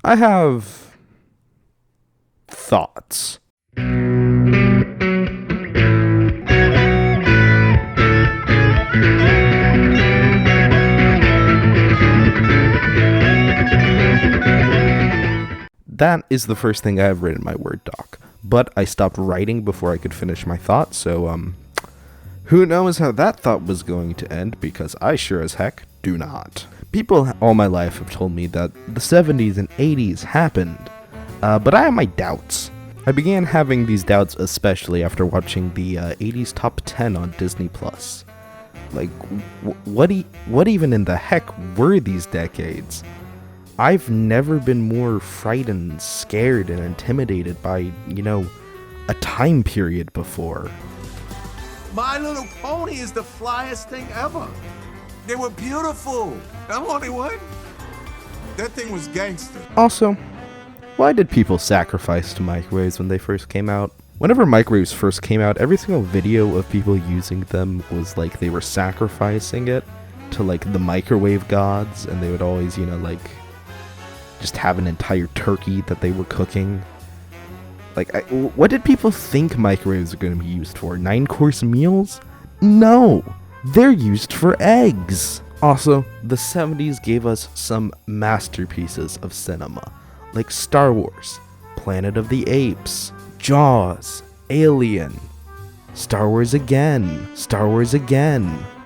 I have thoughts. That is the first thing I have written in my Word doc, but I stopped writing before I could finish my thought, so, who knows how that thought was going to end, because I sure as heck do not. People all my life have told me that the 70s and 80s happened, but I have my doubts. I began having these doubts especially after watching the 80s Top 10 on Disney+. Like, what even in the heck were these decades? I've never been more frightened, scared, and intimidated by, a time period before. My Little Pony is the flyest thing ever. They were beautiful. I'm only one. That thing was gangster. Also, why did people sacrifice to microwaves when they first came out? Whenever microwaves first came out, every single video of people using them was like they were sacrificing it to like the microwave gods, and they would always, just have an entire turkey that they were cooking. What did people think microwaves are going to be used for? 9-course meals? No! They're used for eggs! Also, the 70s gave us some masterpieces of cinema, like Star Wars, Planet of the Apes, Jaws, Alien, Star Wars again,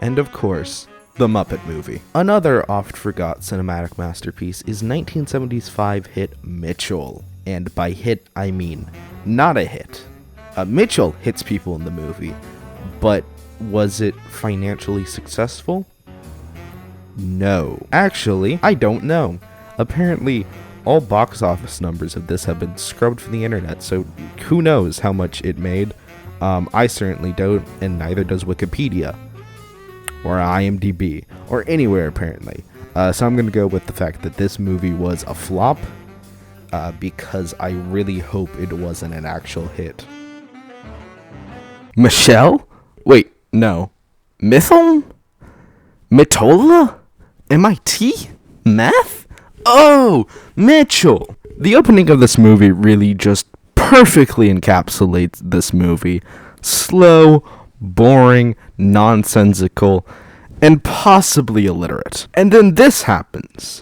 and of course, The Muppet Movie. Another oft-forgot cinematic masterpiece is 1975 hit Mitchell. And by hit, I mean not a hit. Mitchell hits people in the movie, but was it financially successful? No. Actually, I don't know. Apparently, all box office numbers of this have been scrubbed from the internet, so who knows how much it made. I certainly don't, and neither does Wikipedia. Or IMDb, or anywhere apparently. So I'm going to go with the fact that this movie was a flop, because I really hope it wasn't an actual hit. Michelle? Wait, no. Mithil? Mitola? MIT? Meth? Oh, Mitchell! The opening of this movie really just perfectly encapsulates this movie. Slow, boring, nonsensical, and possibly illiterate. And then this happens.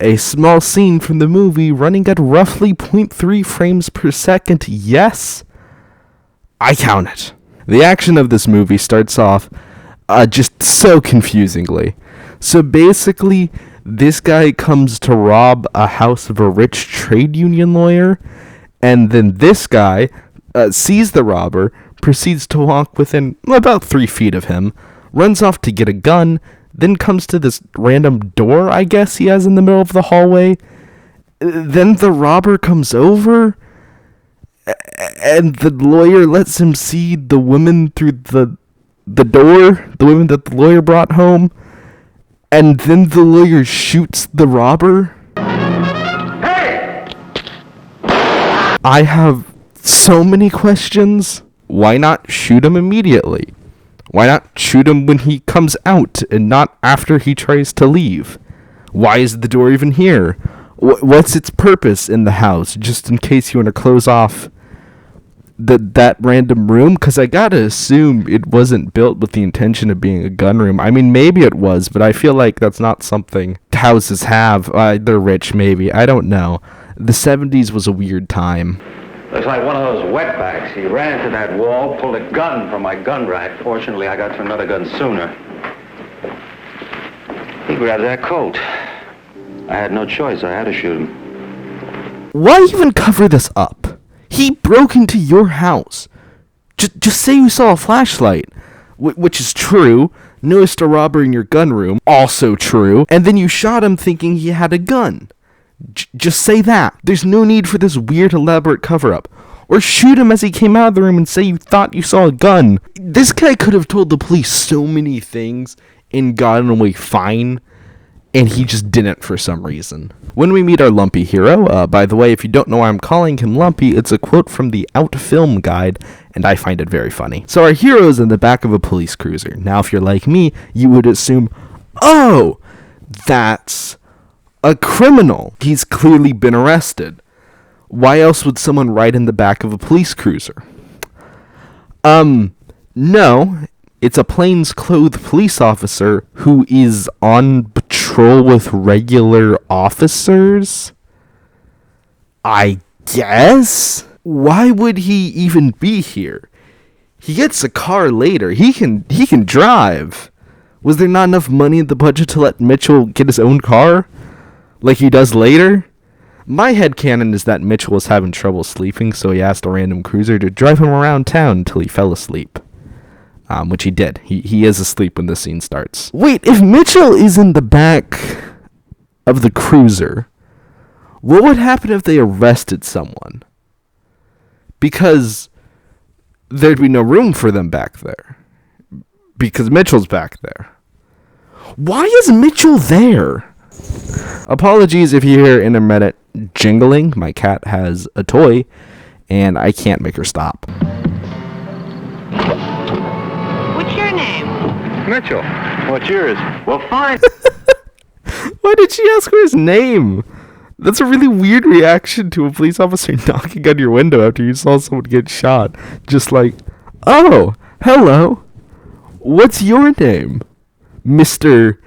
A small scene from the movie running at roughly 0.3 frames per second. Yes, I count it. The action of this movie starts off just so confusingly. So basically, this guy comes to rob a house of a rich trade union lawyer, and then this guy sees the robber, proceeds to walk within about 3 feet of him, runs off to get a gun, then comes to this random door, I guess, he has in the middle of the hallway. Then the robber comes over, and the lawyer lets him see the woman through the door, the woman that the lawyer brought home, and then the lawyer shoots the robber. Hey! I have so many questions. Why not shoot him immediately? Why not shoot him when he comes out and not after he tries to leave? Why is the door even here? What's its purpose in the house? Just in case you want to close off that random room? Because I gotta assume it wasn't built with the intention of being a gun room. I mean, maybe it was, but I feel like that's not something houses have. They're rich, maybe. I don't know. The 70s was a weird time. Looks like one of those wetbacks. He ran into that wall, pulled a gun from my gun rack. Fortunately, I got to another gun sooner. He grabbed that coat. I had no choice. I had to shoot him. Why even cover this up? He broke into your house. Just say you saw a flashlight, which is true. Noticed a robber in your gun room, also true. And then you shot him thinking he had a gun. Just say that. There's no need for this weird elaborate cover-up. Or shoot him as he came out of the room and say you thought you saw a gun. This guy could have told the police so many things and gotten away fine, and he just didn't for some reason. When we meet our Lumpy hero, by the way, if you don't know why I'm calling him Lumpy, it's a quote from the Out Film Guide, and I find it very funny. So our hero is in the back of a police cruiser. Now, if you're like me, you would assume, oh, that's a criminal. He's clearly been arrested. Why else would someone ride in the back of a police cruiser? No, it's a plainclothes police officer who is on patrol with regular officers? I guess? Why would he even be here? He gets a car later. He can drive. Was there not enough money in the budget to let Mitchell get his own car? Like he does later? My headcanon is that Mitchell was having trouble sleeping, so he asked a random cruiser to drive him around town until he fell asleep. Which he did. He is asleep when the scene starts. Wait, if Mitchell is in the back of the cruiser, what would happen if they arrested someone? Because there'd be no room for them back there. Because Mitchell's back there. Why is Mitchell there? Apologies if you hear intermittent jingling. My cat has a toy, and I can't make her stop. What's your name? Mitchell. What's yours? Well, fine. Why did she ask for his name? That's a really weird reaction to a police officer knocking on your window after you saw someone get shot. Just like, oh, hello. What's your name? Mr.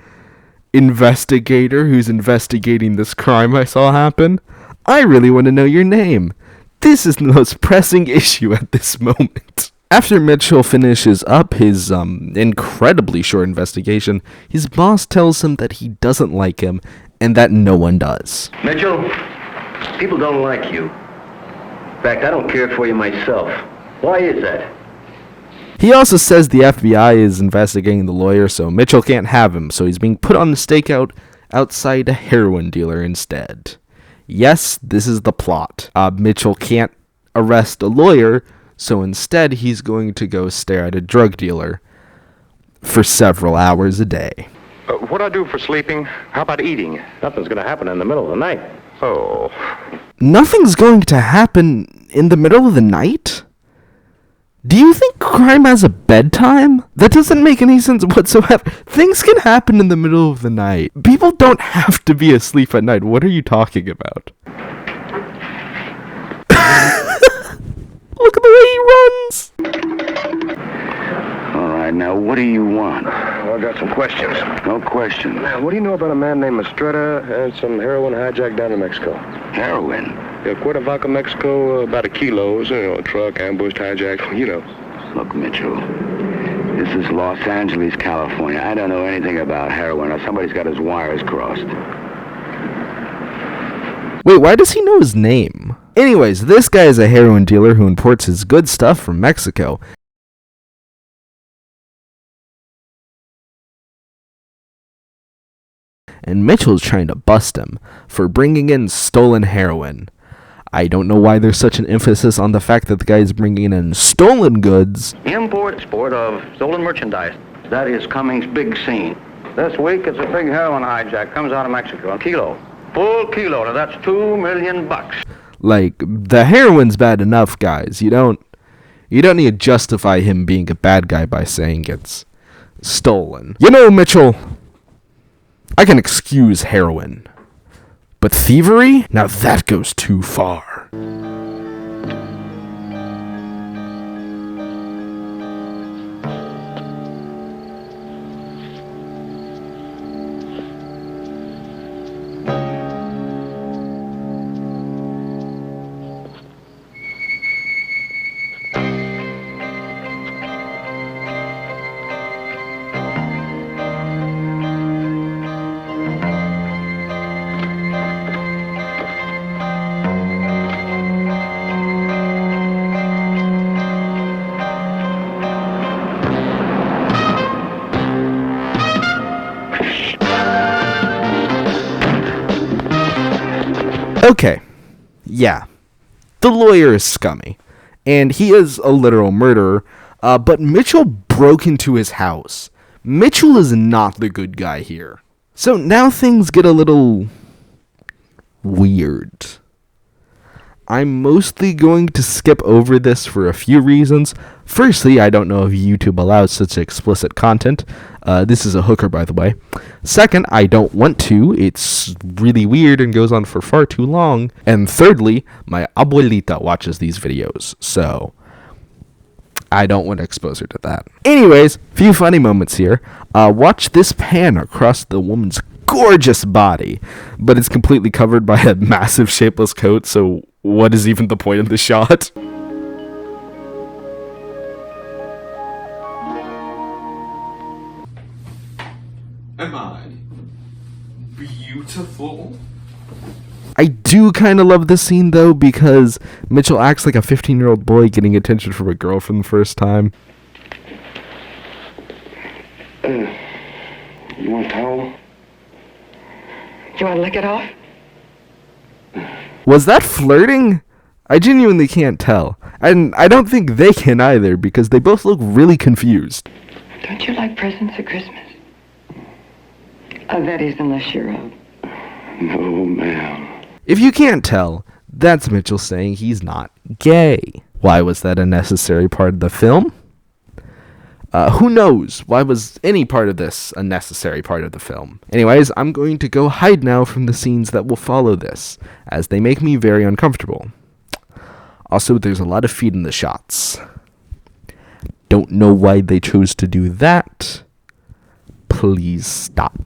Investigator who's investigating this crime I saw happen? I really want to know your name. This is the most pressing issue at this moment. After Mitchell finishes up his incredibly short investigation, his boss tells him that he doesn't like him and that no one does. Mitchell, people don't like you. In fact, I don't care for you myself. Why is that? He also says the FBI is investigating the lawyer, so Mitchell can't have him, so he's being put on the stakeout outside a heroin dealer instead. Yes, this is the plot. Mitchell can't arrest a lawyer, so instead he's going to go stare at a drug dealer for several hours a day. What do I do for sleeping? How about eating? Nothing's gonna happen in the middle of the night. Oh. Nothing's going to happen in the middle of the night? Do you think crime has a bedtime? That doesn't make any sense whatsoever. Things can happen in the middle of the night. People don't have to be asleep at night. What are you talking about? Look at the way he runs! All right, now what do you want? I got some questions. No question. What do you know about a man named Estrada and some heroin hijacked down in Mexico? Heroin? Yeah, Cuernavaca, Mexico, about 1 kilo. A truck, ambushed, hijacked, you know. Look, Mitchell, this is Los Angeles, California. I don't know anything about heroin, or somebody's got his wires crossed. Wait, why does he know his name? Anyways, this guy is a heroin dealer who imports his good stuff from Mexico. And Mitchell's trying to bust him for bringing in stolen heroin. I don't know why there's such an emphasis on the fact that the guy is bringing in stolen goods. Import-export of stolen merchandise. That is Cummings' big scene. This week, it's a big heroin hijack. Comes out of Mexico. A kilo. Full kilo. Now, that's $2 million. Like, the heroin's bad enough, guys. You don't need to justify him being a bad guy by saying it's stolen. You know, Mitchell, I can excuse heroin. But thievery? Now that goes too far. Okay, yeah, the lawyer is scummy, and he is a literal murderer, but Mitchell broke into his house. Mitchell is not the good guy here. So now things get a little weird. I'm mostly going to skip over this for a few reasons. Firstly, I don't know if YouTube allows such explicit content. This is a hooker, by the way. Second, I don't want to. It's really weird and goes on for far too long. And thirdly, my abuelita watches these videos, so I don't want to expose her to that. Anyways, few funny moments here. Watch this pan across the woman's gorgeous body, but it's completely covered by a massive shapeless coat, so what is even the point of the shot? Am I beautiful? I do kind of love this scene, though, because Mitchell acts like a 15-year-old boy getting attention from a girl for the first time. You want a towel? You want to lick it off? Was that flirting? I genuinely can't tell. And I don't think they can either, because they both look really confused. Don't you like presents at Christmas? That is, unless you're No, ma'am. If you can't tell, that's Mitchell saying he's not gay. Why was that a necessary part of the film? Who knows? Why was any part of this a necessary part of the film? Anyways, I'm going to go hide now from the scenes that will follow this, as they make me very uncomfortable. Also, there's a lot of feet in the shots. Don't know why they chose to do that. Please stop.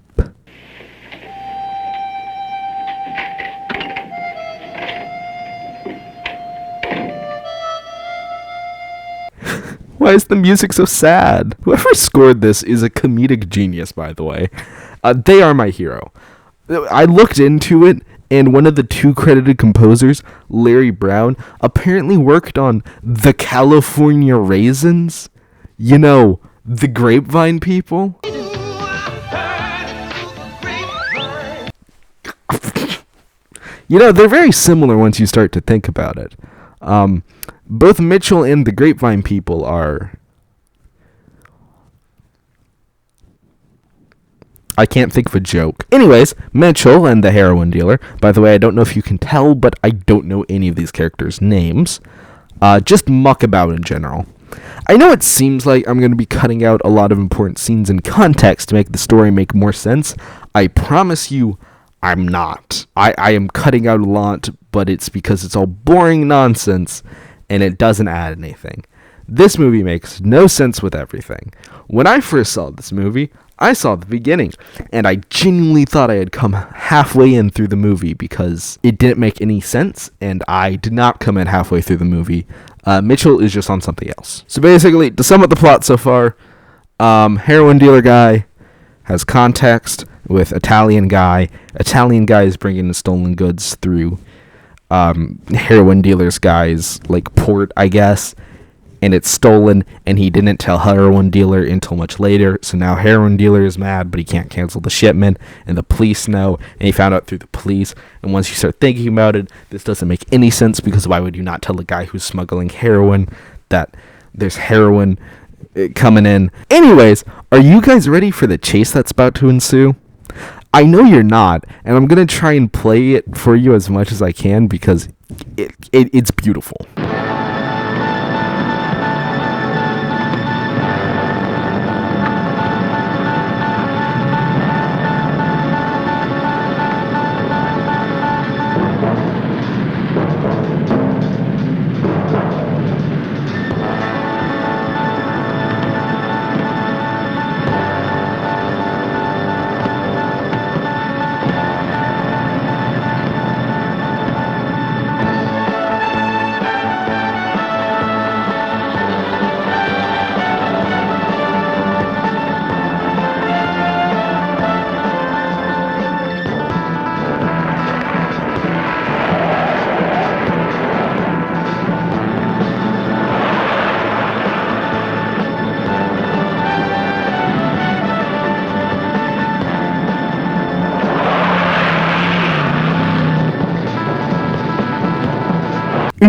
Why is the music so sad? Whoever scored this is a comedic genius, by the way. They are my hero. I looked into it, and one of the two credited composers, Larry Brown, apparently worked on The California Raisins. You know, the Grapevine people. You know, they're very similar once you start to think about it. Both Mitchell and the Grapevine people are... I can't think of a joke. Anyways, Mitchell and the heroin dealer. By the way, I don't know if you can tell, but I don't know any of these characters' names. Just muck about in general. I know it seems like I'm going to be cutting out a lot of important scenes in context to make the story make more sense. I promise you, I'm not. I am cutting out a lot, but it's because it's all boring nonsense, and it doesn't add anything. This movie makes no sense with everything. When I first saw this movie, I saw the beginning, and I genuinely thought I had come halfway in through the movie because it didn't make any sense, and I did not come in halfway through the movie. Mitchell is just on something else. So basically, to sum up the plot so far, heroin dealer guy has context with Italian guy. Italian guy is bringing the stolen goods through heroin dealer's guy's like port, I guess, and it's stolen, and he didn't tell heroin dealer until much later, so now heroin dealer is mad, but he can't cancel the shipment, and the police know, and he found out through the police. And once you start thinking about it, this doesn't make any sense, because why would you not tell the guy who's smuggling heroin that there's heroin coming in? Anyways, are you guys ready for the chase that's about to ensue? I know you're not, and I'm going to try and play it for you as much as I can, because it's beautiful.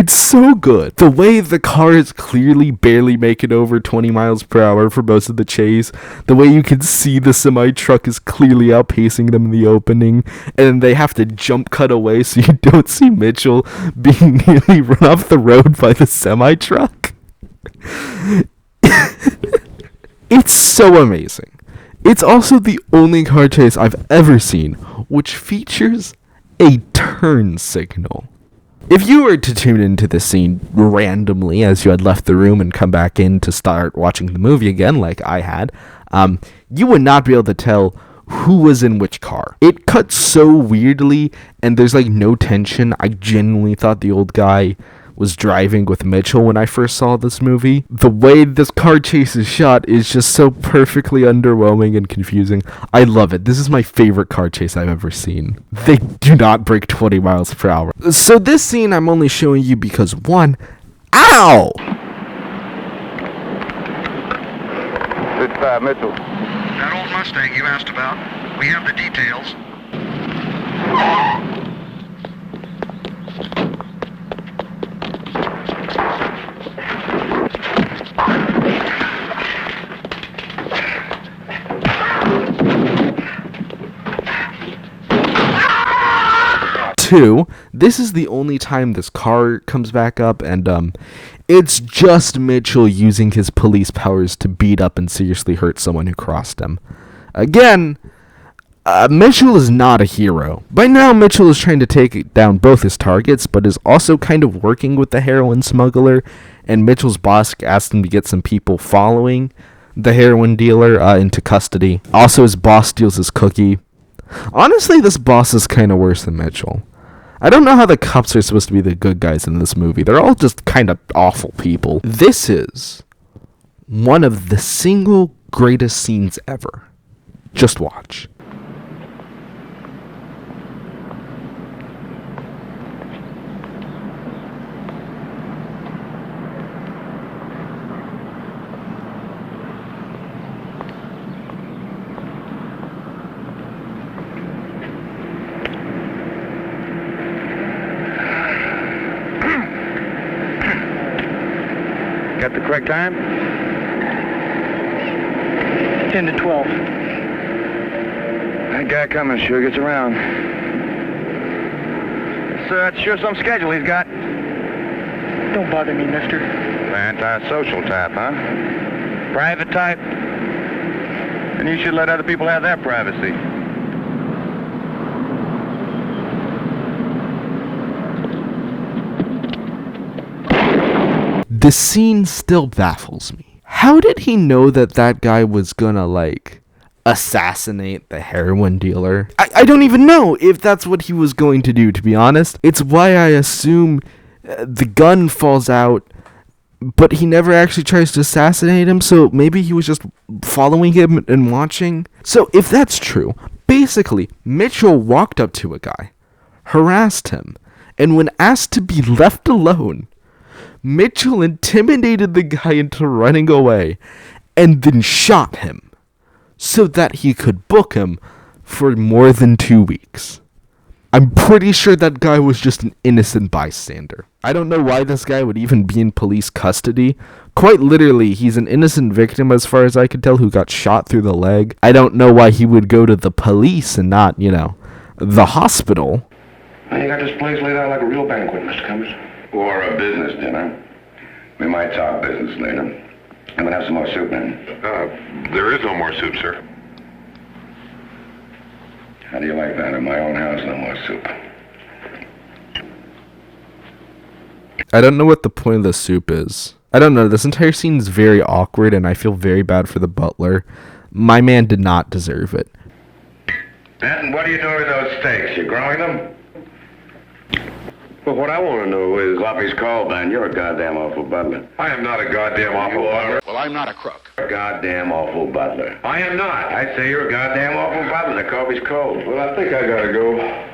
It's so good. The way the car is clearly barely making over 20 miles per hour for most of the chase. The way you can see the semi-truck is clearly outpacing them in the opening. And they have to jump cut away so you don't see Mitchell being nearly run off the road by the semi-truck. It's so amazing. It's also the only car chase I've ever seen which features a turn signal. If you were to tune into this scene randomly as you had left the room and come back in to start watching the movie again like I had, you would not be able to tell who was in which car. It cuts so weirdly and there's like no tension. I genuinely thought the old guy was driving with Mitchell when I first saw this movie. The way this car chase is shot is just so perfectly underwhelming and confusing. I love it. This is my favorite car chase I've ever seen. They do not break 20 miles per hour. So this scene I'm only showing you because one, ow! It's Mitchell. That old Mustang you asked about, we have the details. 2, this is the only time this car comes back up, and it's just Mitchell using his police powers to beat up and seriously hurt someone who crossed him. Again, Mitchell is not a hero. By now, Mitchell is trying to take down both his targets, but is also kind of working with the heroin smuggler, and Mitchell's boss asked him to get some people following the heroin dealer into custody. Also, his boss steals his cookie. Honestly, this boss is kind of worse than Mitchell. I don't know how the cops are supposed to be the good guys in this movie. They're all just kind of awful people. This is one of the single greatest scenes ever. Just watch. Got the correct time? 10 to 12. That guy coming sure gets around. So that's sure some schedule he's got. Don't bother me, mister. Anti-social type, huh? Private type? And you should let other people have their privacy. The scene still baffles me. How did he know that that guy was gonna, like, assassinate the heroin dealer? I don't even know if that's what he was going to do, to be honest. It's why I assume the gun falls out, but he never actually tries to assassinate him, so maybe he was just following him and watching. So if that's true, basically, Mitchell walked up to a guy, harassed him, and when asked to be left alone, Mitchell intimidated the guy into running away and then shot him so that he could book him for more than 2 weeks. I'm pretty sure that guy was just an innocent bystander. I don't know why this guy would even be in police custody. Quite literally, he's an innocent victim as far as I could tell who got shot through the leg. I don't know why he would go to the police and not, the hospital. You got this place laid out like a real banquet, Mr. Cummings. Or a business dinner. We might talk business later. I'm gonna have some more soup, man. There is no more soup, sir. How do you like that? In my own house, no more soup. I don't know what the point of the soup is. I don't know. This entire scene is very awkward, and I feel very bad for the butler. My man did not deserve it. Benton, what are you doing with those steaks? You growing them? Well, what I want to know is... Floppy's called, man. You're a goddamn awful butler. I am not a goddamn awful butler. Well, I'm not a crook. A goddamn awful butler. I am not. I say you're a goddamn awful butler. The coffee's cold. Well, I think I gotta go.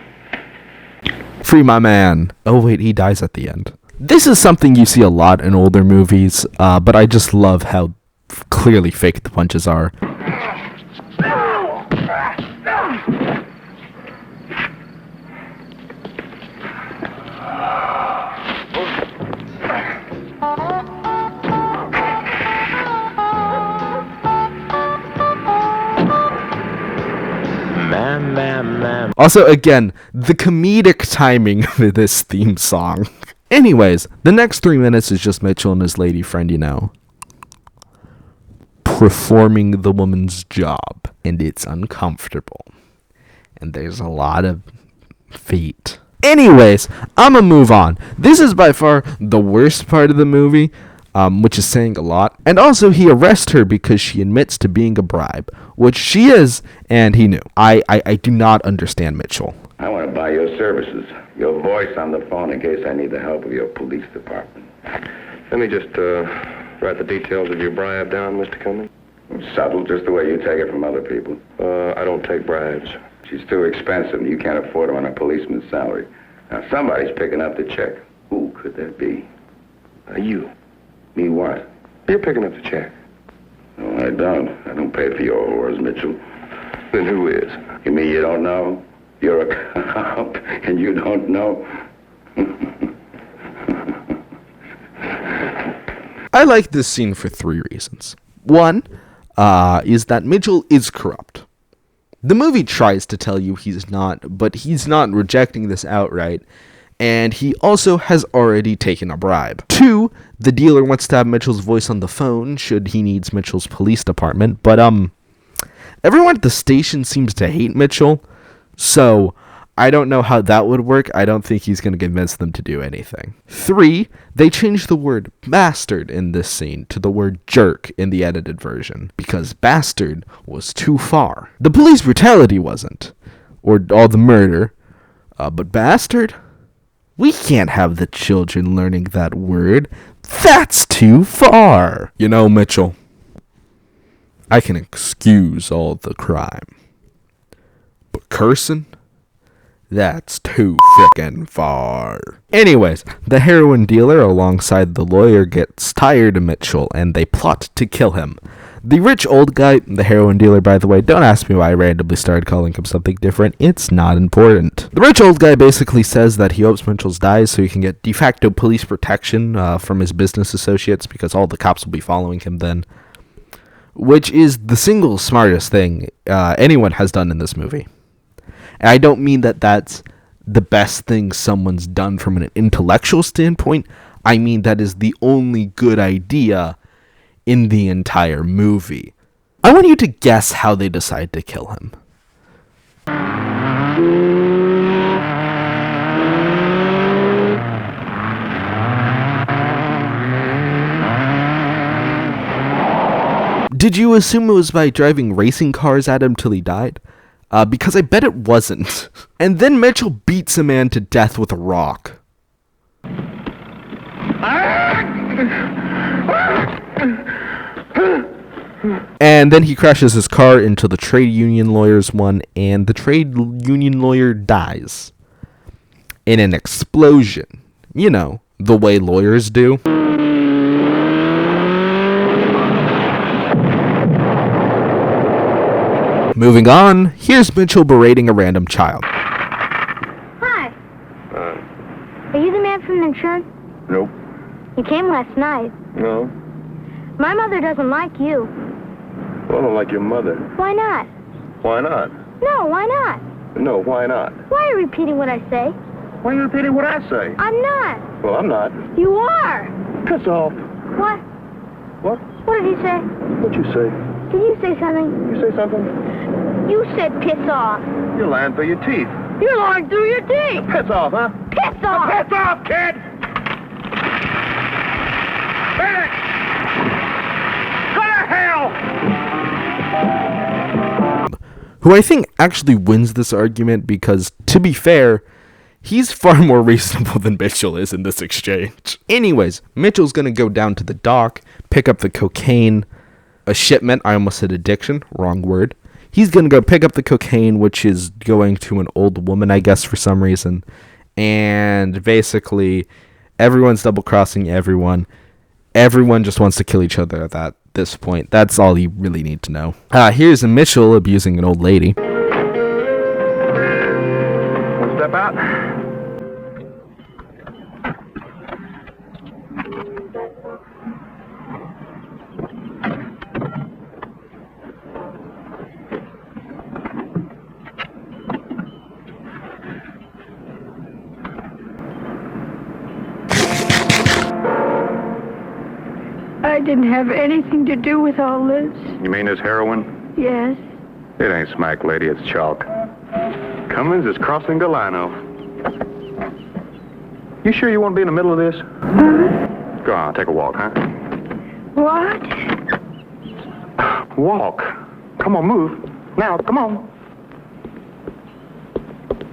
Free my man. Oh, wait, he dies at the end. This is something you see a lot in older movies, but I just love how clearly fake the punches are. Also, again, the comedic timing of this theme song. Anyways, the next 3 minutes is just Mitchell and his lady friend, you know, performing the woman's job. And it's uncomfortable. And there's a lot of feet. Anyways, I'ma move on. This is by far the worst part of the movie, which is saying a lot. And also, he arrests her because she admits to being a bribe, which she is, and he knew. I do not understand Mitchell. I want to buy your services, your voice on the phone in case I need the help of your police department. Let me just write the details of your bribe down, Mr. Cummings. It's subtle, just the way you take it from other people. I don't take bribes. She's too expensive, and you can't afford her on a policeman's salary. Now, somebody's picking up the check. Who could that be? You. Me what? You're picking up the check. No, I don't. I don't pay for your whores, Mitchell. Then who is? You mean you don't know? You're a cop, and you don't know? I like this scene for 3 reasons. One is that Mitchell is corrupt. The movie tries to tell you he's not, but he's not rejecting this outright, and he also has already taken a bribe. 2, the dealer wants to have Mitchell's voice on the phone should he needs Mitchell's police department, but everyone at the station seems to hate Mitchell, so I don't know how that would work. I don't think he's going to convince them to do anything. 3, they changed the word bastard in this scene to the word jerk in the edited version, because bastard was too far. The police brutality wasn't, or all the murder, but bastard? We can't have the children learning that word. That's too far. You know, Mitchell, I can excuse all the crime, but cursing? That's too frickin' far. Anyways, the heroin dealer alongside the lawyer gets tired of Mitchell and they plot to kill him. The rich old guy, the heroin dealer by the way, don't ask me why I randomly started calling him something different, it's not important. The rich old guy basically says that he hopes Mitchell dies so he can get de facto police protection from his business associates because all the cops will be following him then. Which is the single smartest thing anyone has done in this movie. And I don't mean that that's the best thing someone's done from an intellectual standpoint. I mean that is the only good idea in the entire movie. I want you to guess how they decide to kill him. Did you assume it was by driving racing cars at him till he died? Because I bet it wasn't. And then Mitchell beats a man to death with a rock. And then he crashes his car into the trade union lawyer's one, and the trade union lawyer dies. In an explosion. You know, the way lawyers do. Moving on, here's Mitchell berating a random child. Hi. Are you the man from the insurance? Nope. You came last night. No. My mother doesn't like you. Well, I don't like your mother. Why not? Why not? No, why not? No, why not? Why are you repeating what I say? Why are you repeating what I say? I'm not. Well, I'm not. You are. Piss off. What? What? What did he say? What'd you say? Did you say something? You say something? You said piss off. You're lying through your teeth. You're lying through your teeth. Piss off, huh? Piss off. Piss off, kid! Back! Go to hell! Who I think actually wins this argument because, to be fair, he's far more reasonable than Mitchell is in this exchange. Anyways, Mitchell's gonna go down to the dock, pick up the cocaine, a shipment, I almost said addiction, wrong word. He's gonna go pick up the cocaine, which is going to an old woman, I guess, for some reason. And basically, everyone's double-crossing everyone. Everyone just wants to kill each other at this point. That's all you really need to know. Here's Mitchell abusing an old lady. Step out. didn't have anything to do with all this. You mean this heroin? Yes. It ain't smack, lady, it's chalk. Cummins is crossing the lino. You sure you want to be in the middle of this? Go on, take a walk, huh? What? Walk. Come on, move. Now, come on.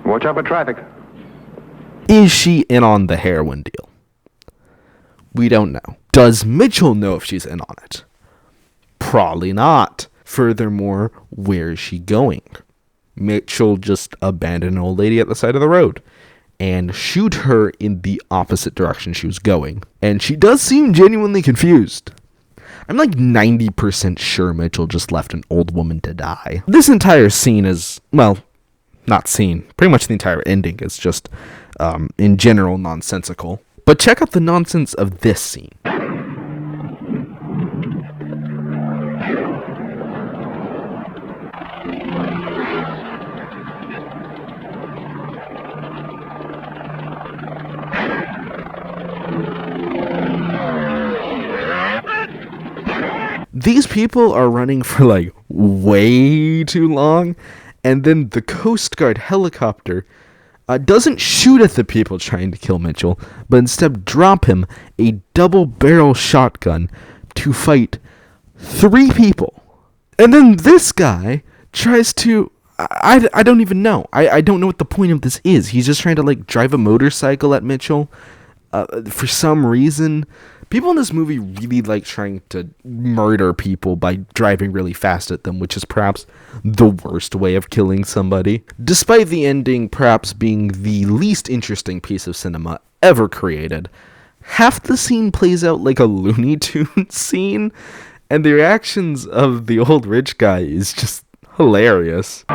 Watch out for traffic. Is she in on the heroin deal? We don't know. Does Mitchell know if she's in on it? Probably not. Furthermore, where is she going? Mitchell just abandoned an old lady at the side of the road and shoot her in the opposite direction she was going. And she does seem genuinely confused. I'm like 90% sure Mitchell just left an old woman to die. This entire scene is, well, not scene. Pretty much the entire ending is just, in general, nonsensical. But check out the nonsense of this scene. These people are running for like way too long, and then the Coast Guard helicopter doesn't shoot at the people trying to kill Mitchell, but instead drop him a double-barrel shotgun to fight 3 people. And then this guy tries to... I don't even know. I don't know what the point of this is. He's just trying to like drive a motorcycle at Mitchell. For some reason, people in this movie really like trying to murder people by driving really fast at them, which is perhaps the worst way of killing somebody. Despite the ending perhaps being the least interesting piece of cinema ever created, half the scene plays out like a Looney Tunes scene, and the reactions of the old rich guy is just hilarious.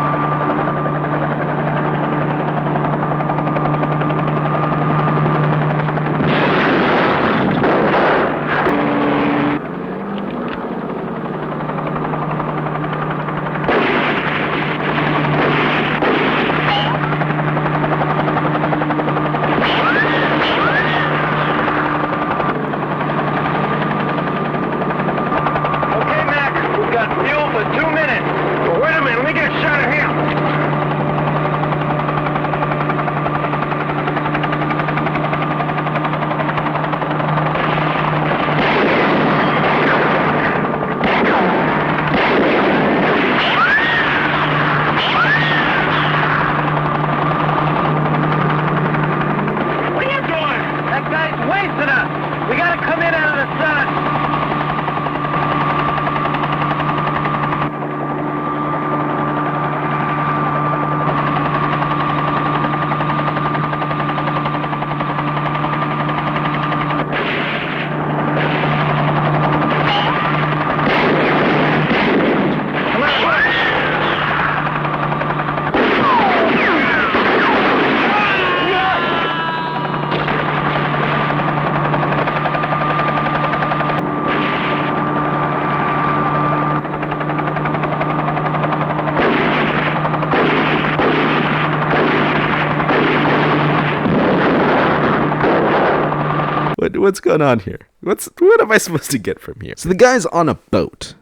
What's going on here? What am I supposed to get from here? So the guy's on a boat.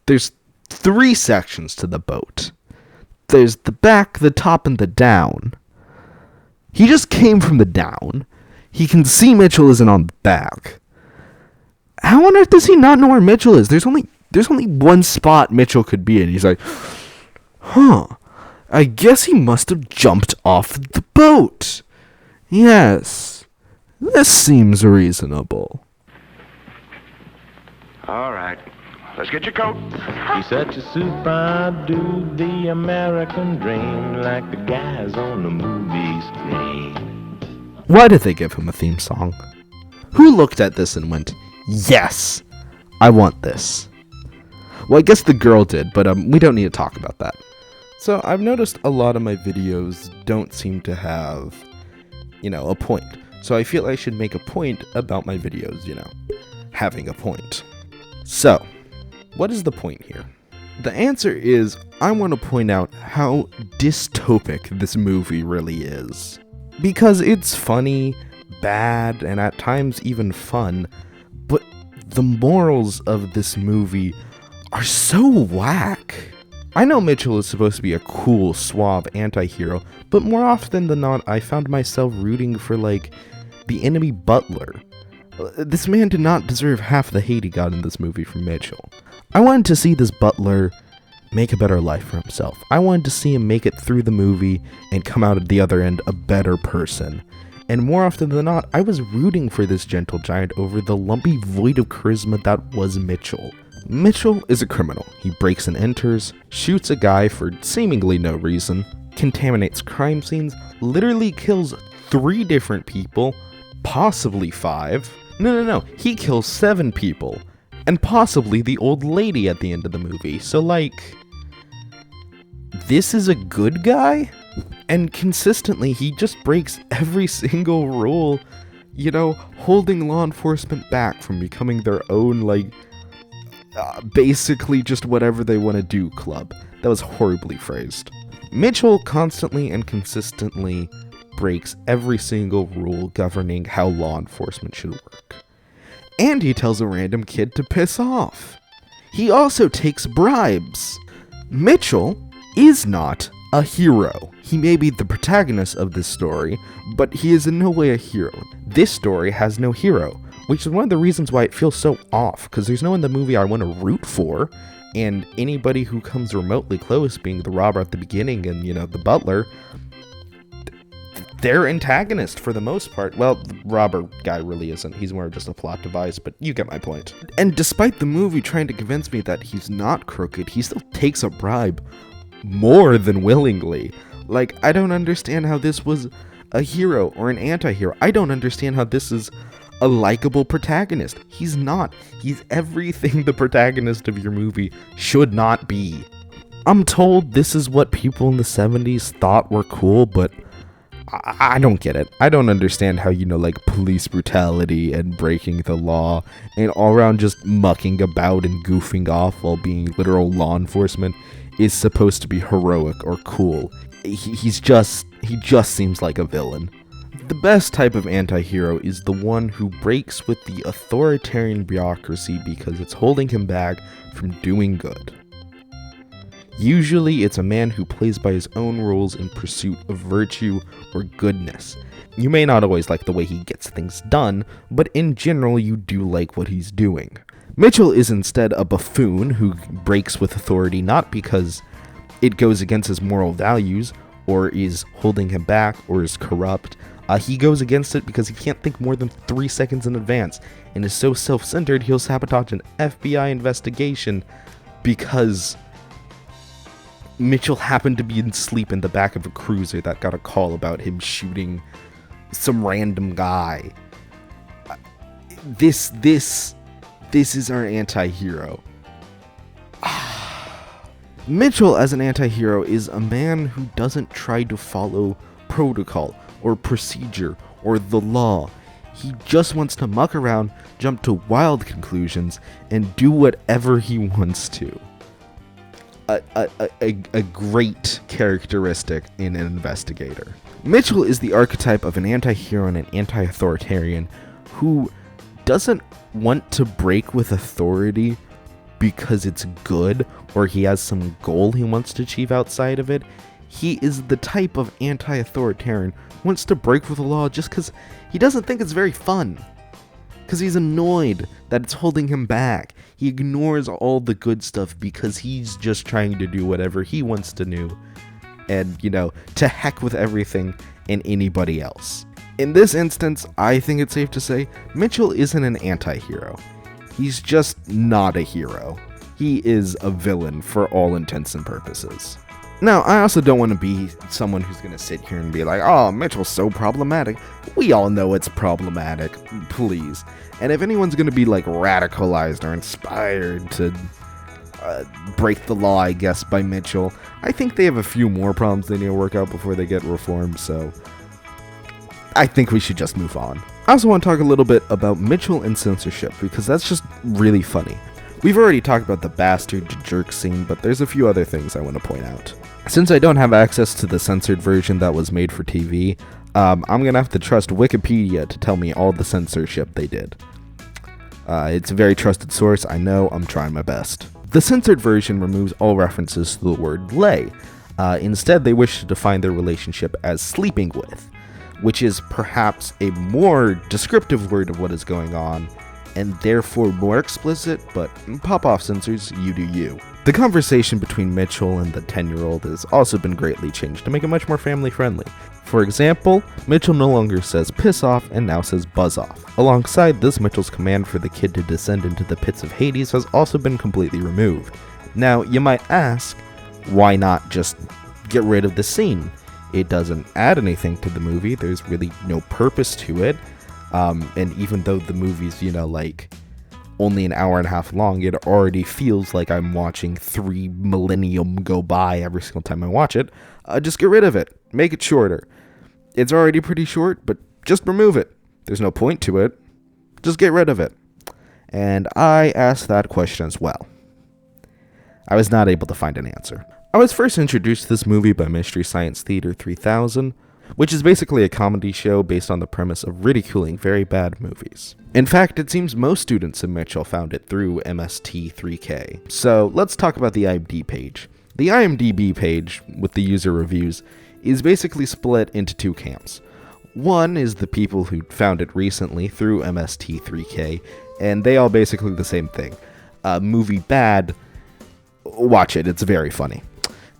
There's 3 sections to the boat. There's the back, the top, and the down. He just came from the down. He can see Mitchell isn't on the back. How on earth does he not know where Mitchell is? There's only one spot Mitchell could be in. He's like, I guess he must have jumped off the boat. Yes. This seems reasonable. All right. Let's get your coat. He's such a super dude, the American dream, like the guys on the movie screen. Why did they give him a theme song? Who looked at this and went, yes, I want this? Well, I guess the girl did, but we don't need to talk about that. So I've noticed a lot of my videos don't seem to have, a point. So I feel I should make a point about my videos, having a point. So, what is the point here? The answer is, I want to point out how dystopic this movie really is. Because it's funny, bad, and at times even fun, but the morals of this movie are so whack. I know Mitchell is supposed to be a cool, suave anti-hero, but more often than not, I found myself rooting for, like, the enemy butler. This man did not deserve half the hate he got in this movie from Mitchell. I wanted to see this butler make a better life for himself. I wanted to see him make it through the movie and come out at the other end a better person. And more often than not, I was rooting for this gentle giant over the lumpy void of charisma that was Mitchell. Mitchell is a criminal. He breaks and enters, shoots a guy for seemingly no reason, contaminates crime scenes, literally kills 3 different people, possibly 5. No, he kills 7 people, and possibly the old lady at the end of the movie. So, like, this is a good guy? And consistently, he just breaks every single rule, you know, holding law enforcement back from becoming their own, like, basically just whatever they want to do club. That was horribly phrased. Mitchell constantly and consistently breaks every single rule governing how law enforcement should work. And he tells a random kid to piss off. He also takes bribes. Mitchell is not a hero. He may be the protagonist of this story, but he is in no way a hero. This story has no hero, which is one of the reasons why it feels so off, because there's no one in the movie I want to root for, and anybody who comes remotely close, being the robber at the beginning and, you know, the butler, they're antagonist for the most part. Well, the robber guy really isn't. He's more of just a plot device, but you get my point. And despite the movie trying to convince me that he's not crooked, he still takes a bribe more than willingly. Like, I don't understand how this was a hero or an anti-hero. I don't understand how this is a likable protagonist. He's not. He's everything the protagonist of your movie should not be. I'm told this is what people in the 70s thought were cool, but I don't get it. I don't understand how, you know, like, police brutality and breaking the law and all around just mucking about and goofing off while being literal law enforcement is supposed to be heroic or cool. He just seems like a villain. The best type of anti-hero is the one who breaks with the authoritarian bureaucracy because it's holding him back from doing good. Usually, it's a man who plays by his own rules in pursuit of virtue or goodness. You may not always like the way he gets things done, but in general, you do like what he's doing. Mitchell is instead a buffoon who breaks with authority not because it goes against his moral values, or is holding him back, or is corrupt. He goes against it because he can't think more than 3 seconds in advance, and is so self-centered he'll sabotage an FBI investigation because Mitchell happened to be asleep in the back of a cruiser that got a call about him shooting some random guy. This is our anti-hero. Mitchell as an anti-hero is a man who doesn't try to follow protocol or procedure or the law. He just wants to muck around, jump to wild conclusions, and do whatever he wants to. A great characteristic in an investigator. Mitchell is the archetype of an anti-hero and an anti-authoritarian who doesn't want to break with authority because it's good or he has some goal he wants to achieve outside of it. He is the type of anti-authoritarian who wants to break with the law just because he doesn't think it's very fun. Because he's annoyed that it's holding him back. He ignores all the good stuff because he's just trying to do whatever he wants to do. And, you know, to heck with everything and anybody else. In this instance, I think it's safe to say Mitchell isn't an anti-hero. He's just not a hero. He is a villain for all intents and purposes. Now, I also don't want to be someone who's going to sit here and be like, oh, Mitchell's so problematic. We all know it's problematic, please. And if anyone's going to be, like, radicalized or inspired to break the law, I guess, by Mitchell, I think they have a few more problems they need to work out before they get reformed, so I think we should just move on. I also want to talk a little bit about Mitchell and censorship, because that's just really funny. We've already talked about the bastard to jerk scene, but there's a few other things I want to point out. Since I don't have access to the censored version that was made for TV, I'm gonna have to trust Wikipedia to tell me all the censorship they did. It's a very trusted source. I know, I'm trying my best. The censored version removes all references to the word lay. Instead, they wish to define their relationship as sleeping with, which is perhaps a more descriptive word of what is going on, and therefore more explicit, but pop-off censors, you do you. The conversation between Mitchell and the 10-year-old has also been greatly changed to make it much more family-friendly. For example, Mitchell no longer says piss off and now says buzz off. Alongside this, Mitchell's command for the kid to descend into the pits of Hades has also been completely removed. Now, you might ask, why not just get rid of the scene? It doesn't add anything to the movie, there's really no purpose to it, and even though the movie's, only an hour and a half long, it already feels like I'm watching 3 millennium go by every single time I watch it. Just get rid of it. Make it shorter. It's already pretty short, but just remove it. There's no point to it. Just get rid of it. And I asked that question as well. I was not able to find an answer. I was first introduced to this movie by Mystery Science Theater 3000, which is basically a comedy show based on the premise of ridiculing very bad movies. In fact, it seems most students in Mitchell found it through MST3K. So let's talk about the IMDb page. The IMDb page, with the user reviews, is basically split into 2 camps. One is the people who found it recently through MST3K, and they all basically the same thing. Movie bad, watch it, it's very funny.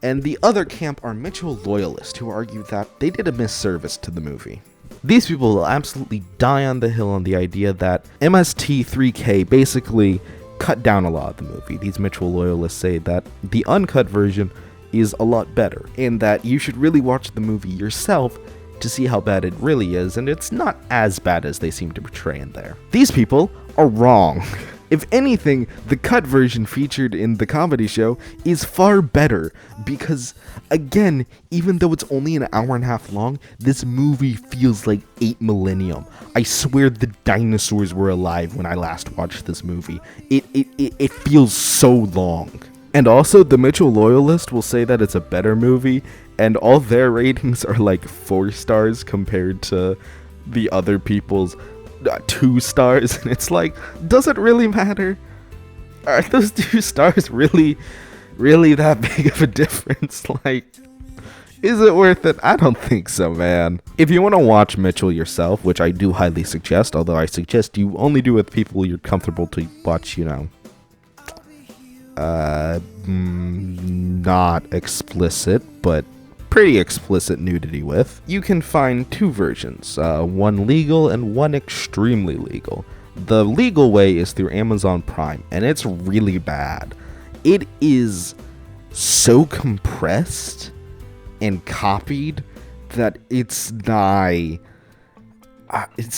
And the other camp are Mitchell loyalists who argue that they did a misservice to the movie. These people will absolutely die on the hill on the idea that MST3K basically cut down a lot of the movie. These Mitchell loyalists say that the uncut version is a lot better, and that you should really watch the movie yourself to see how bad it really is, and it's not as bad as they seem to portray in there. These people are wrong. If anything, the cut version featured in the comedy show is far better because, again, even though it's only an hour and a half long, this movie feels like 8 millennium. I swear the dinosaurs were alive when I last watched this movie. It feels so long. And also, the Mitchell loyalist will say that it's a better movie, and all their ratings are like 4 stars compared to the other people's 2 stars, and it's like, does it really matter? Are those 2 stars really that big of a difference? Is it worth it? I don't think so, man. If you want to watch Mitchell yourself, which I do highly suggest, although I suggest you only do it with people you're comfortable to watch, not explicit, but pretty explicit nudity with, you can find 2 versions, one legal and one extremely legal. The legal way is through Amazon Prime, and it's really bad. It is so compressed and copied that it's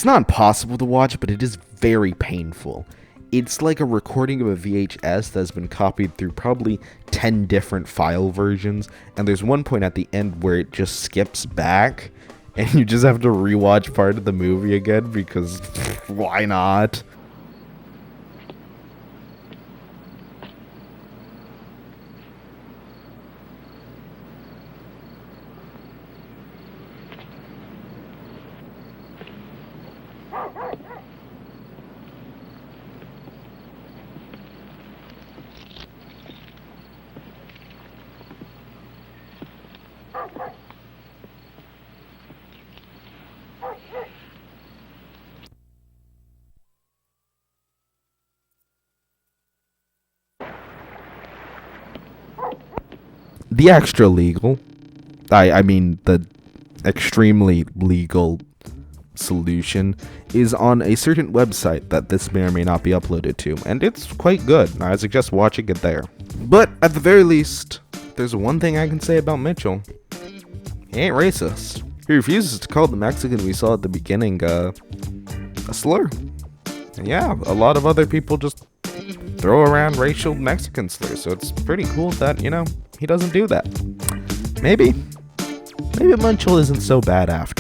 not possible to watch, but it is very painful. It's like a recording of a VHS that's been copied through probably 10 different file versions, and there's one point at the end where it just skips back, and you just have to rewatch part of the movie again, because why not? The extra legal, I mean the extremely legal solution is on a certain website that this may or may not be uploaded to, and it's quite good. I suggest watching it there. But at the very least, there's one thing I can say about Mitchell. He ain't racist. He refuses to call the Mexican we saw at the beginning a slur. And yeah, a lot of other people just throw around racial Mexican slurs, so it's pretty cool that, he doesn't do that. Maybe Mitchell isn't so bad after